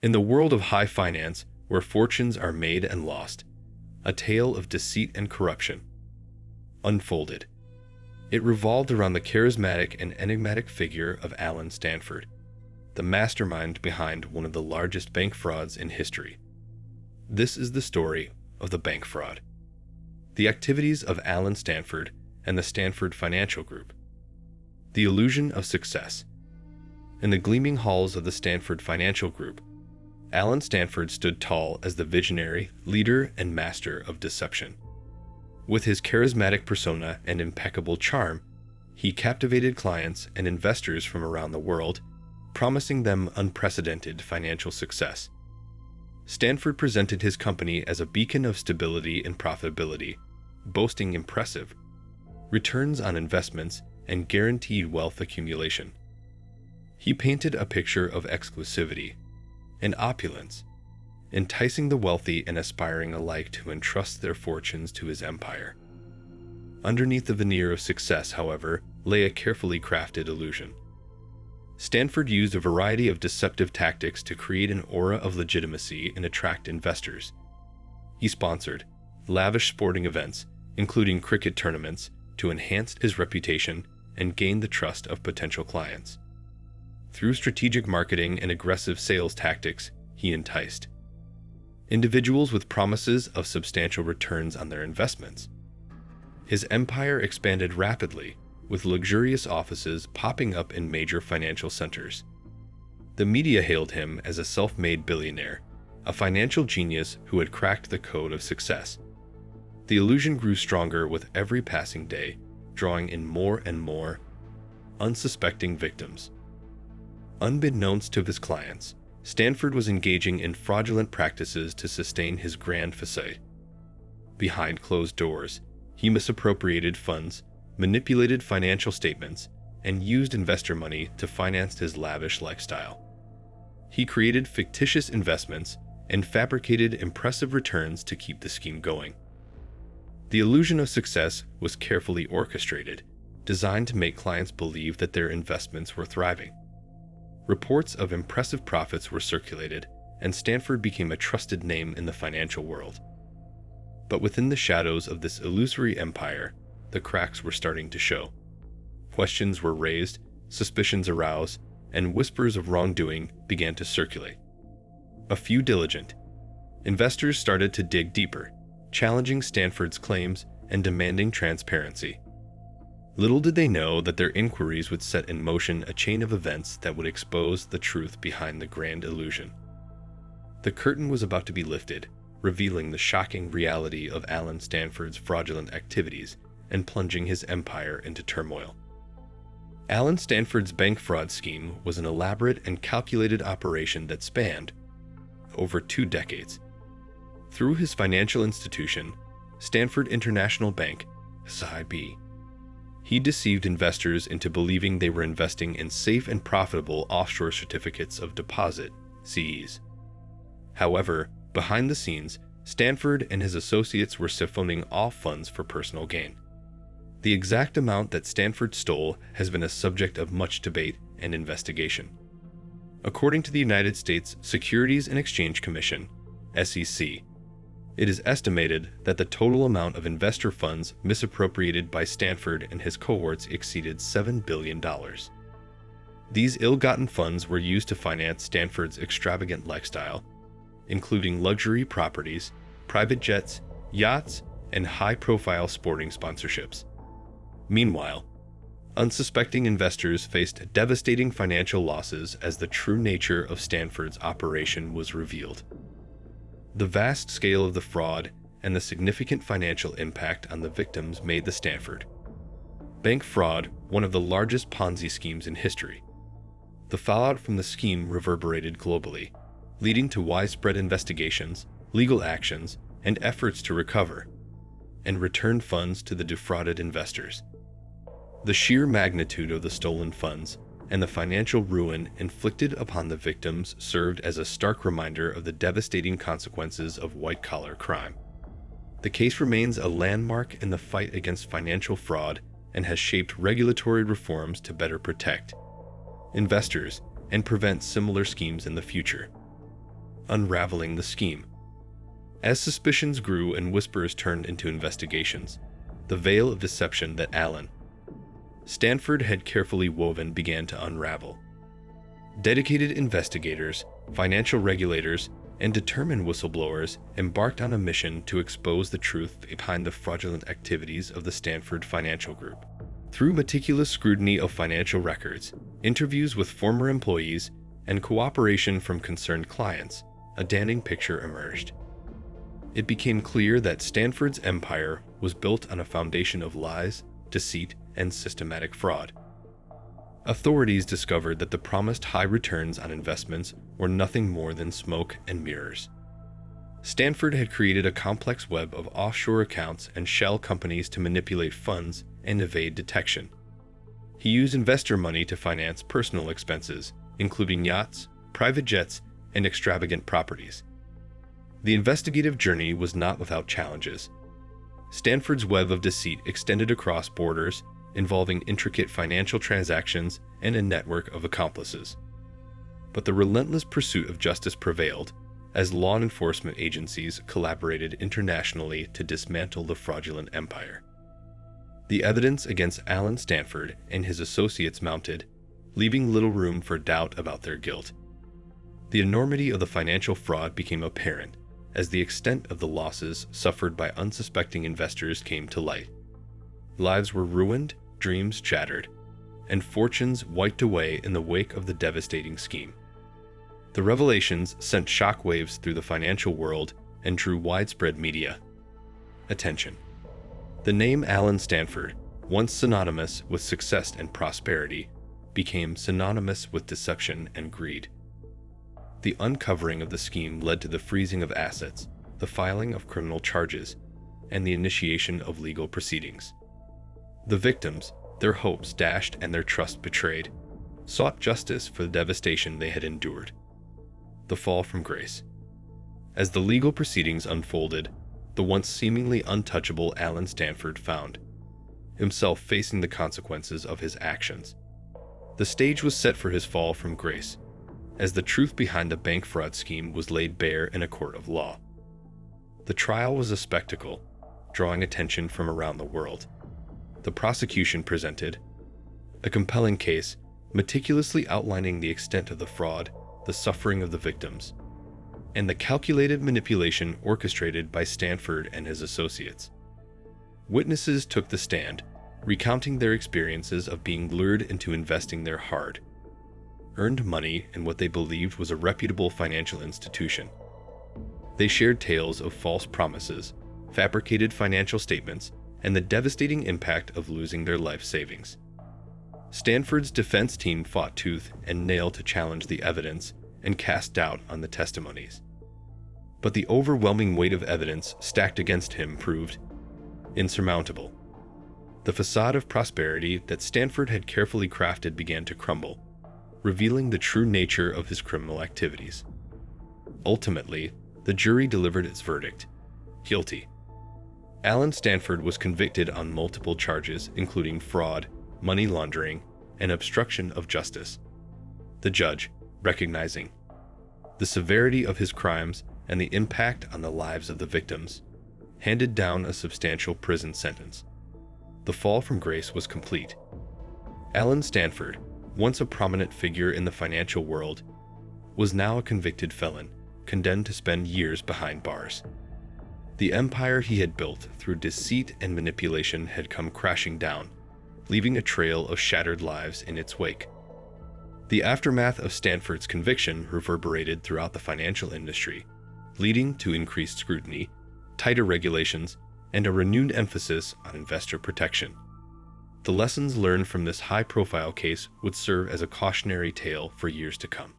In the world of high finance, where fortunes are made and lost, a tale of deceit and corruption unfolded. It revolved around the charismatic and enigmatic figure of Allen Stanford, the mastermind behind one of the largest bank frauds in history. This is the story of the bank fraud. The activities of Allen Stanford and the Stanford Financial Group. The illusion of success. In the gleaming halls of the Stanford Financial Group, Allen Stanford stood tall as the visionary, leader, and master of deception. With his charismatic persona and impeccable charm, he captivated clients and investors from around the world, promising them unprecedented financial success. Stanford presented his company as a beacon of stability and profitability, boasting impressive returns on investments and guaranteed wealth accumulation. He painted a picture of exclusivity and opulence, enticing the wealthy and aspiring alike to entrust their fortunes to his empire. Underneath the veneer of success, however, lay a carefully crafted illusion. Stanford used a variety of deceptive tactics to create an aura of legitimacy and attract investors. He sponsored lavish sporting events, including cricket tournaments, to enhance his reputation and gain the trust of potential clients. Through strategic marketing and aggressive sales tactics, he enticed individuals with promises of substantial returns on their investments. His empire expanded rapidly, with luxurious offices popping up in major financial centers. The media hailed him as a self-made billionaire, a financial genius who had cracked the code of success. The illusion grew stronger with every passing day, drawing in more and more unsuspecting victims. Unbeknownst to his clients, Stanford was engaging in fraudulent practices to sustain his grand facade. Behind closed doors, he misappropriated funds, manipulated financial statements, and used investor money to finance his lavish lifestyle. He created fictitious investments and fabricated impressive returns to keep the scheme going. The illusion of success was carefully orchestrated, designed to make clients believe that their investments were thriving. Reports of impressive profits were circulated, and Stanford became a trusted name in the financial world. But within the shadows of this illusory empire, the cracks were starting to show. Questions were raised, suspicions aroused, and whispers of wrongdoing began to circulate. A few diligent investors started to dig deeper, challenging Stanford's claims and demanding transparency. Little did they know that their inquiries would set in motion a chain of events that would expose the truth behind the grand illusion. The curtain was about to be lifted, revealing the shocking reality of Allen Stanford's fraudulent activities and plunging his empire into turmoil. Allen Stanford's bank fraud scheme was an elaborate and calculated operation that spanned over 2 decades. Through his financial institution, Stanford International Bank, SIB, he deceived investors into believing they were investing in safe and profitable offshore certificates of deposit, CEs. However, behind the scenes, Stanford and his associates were siphoning off funds for personal gain. The exact amount that Stanford stole has been a subject of much debate and investigation. According to the United States Securities and Exchange Commission, SEC, it is estimated that the total amount of investor funds misappropriated by Stanford and his cohorts exceeded $7 billion. These ill-gotten funds were used to finance Stanford's extravagant lifestyle, including luxury properties, private jets, yachts, and high-profile sporting sponsorships. Meanwhile, unsuspecting investors faced devastating financial losses as the true nature of Stanford's operation was revealed. The vast scale of the fraud and the significant financial impact on the victims made the Stanford bank fraud one of the largest Ponzi schemes in history. The fallout from the scheme reverberated globally, leading to widespread investigations, legal actions, and efforts to recover and return funds to the defrauded investors. The sheer magnitude of the stolen funds and the financial ruin inflicted upon the victims served as a stark reminder of the devastating consequences of white-collar crime. The case remains a landmark in the fight against financial fraud and has shaped regulatory reforms to better protect investors and prevent similar schemes in the future. unraveling the scheme. As suspicions grew and whispers turned into investigations, the veil of deception that Allen Stanford had carefully woven began to unravel. Dedicated investigators, financial regulators, and determined whistleblowers embarked on a mission to expose the truth behind the fraudulent activities of the Stanford Financial Group. Through meticulous scrutiny of financial records, interviews with former employees, and cooperation from concerned clients, a damning picture emerged. It became clear that Stanford's empire was built on a foundation of lies, deceit, and systematic fraud. Authorities discovered that the promised high returns on investments were nothing more than smoke and mirrors. Stanford had created a complex web of offshore accounts and shell companies to manipulate funds and evade detection. He used investor money to finance personal expenses, including yachts, private jets, and extravagant properties. The investigative journey was not without challenges. Stanford's web of deceit extended across borders, involving intricate financial transactions and a network of accomplices. But the relentless pursuit of justice prevailed, as law enforcement agencies collaborated internationally to dismantle the fraudulent empire. The evidence against Allen Stanford and his associates mounted, leaving little room for doubt about their guilt. The enormity of the financial fraud became apparent as the extent of the losses suffered by unsuspecting investors came to light. Lives were ruined, dreams shattered, and fortunes wiped away in the wake of the devastating scheme. The revelations sent shockwaves through the financial world and drew widespread media attention. The name Allen Stanford, once synonymous with success and prosperity, became synonymous with deception and greed. The uncovering of the scheme led to the freezing of assets, the filing of criminal charges, and the initiation of legal proceedings. The victims, their hopes dashed and their trust betrayed, sought justice for the devastation they had endured. The fall from grace. As the legal proceedings unfolded, the once seemingly untouchable Allen Stanford found himself facing the consequences of his actions. The stage was set for his fall from grace, as the truth behind the bank fraud scheme was laid bare in a court of law. The trial was a spectacle, drawing attention from around the world. The prosecution presented a compelling case, meticulously outlining the extent of the fraud, the suffering of the victims, and the calculated manipulation orchestrated by Stanford and his associates. Witnesses took the stand, recounting their experiences of being lured into investing their hard-earned money in what they believed was a reputable financial institution. They shared tales of false promises, fabricated financial statements, and the devastating impact of losing their life savings. Stanford's defense team fought tooth and nail to challenge the evidence and cast doubt on the testimonies. But the overwhelming weight of evidence stacked against him proved insurmountable. The facade of prosperity that Stanford had carefully crafted began to crumble, revealing the true nature of his criminal activities. Ultimately, the jury delivered its verdict: guilty. Allen Stanford was convicted on multiple charges, including fraud, money laundering, and obstruction of justice. The judge, recognizing the severity of his crimes and the impact on the lives of the victims, handed down a substantial prison sentence. The fall from grace was complete. Allen Stanford, once a prominent figure in the financial world, was now a convicted felon, condemned to spend years behind bars. The empire he had built through deceit and manipulation had come crashing down, leaving a trail of shattered lives in its wake. The aftermath of Stanford's conviction reverberated throughout the financial industry, leading to increased scrutiny, tighter regulations, and a renewed emphasis on investor protection. The lessons learned from this high-profile case would serve as a cautionary tale for years to come.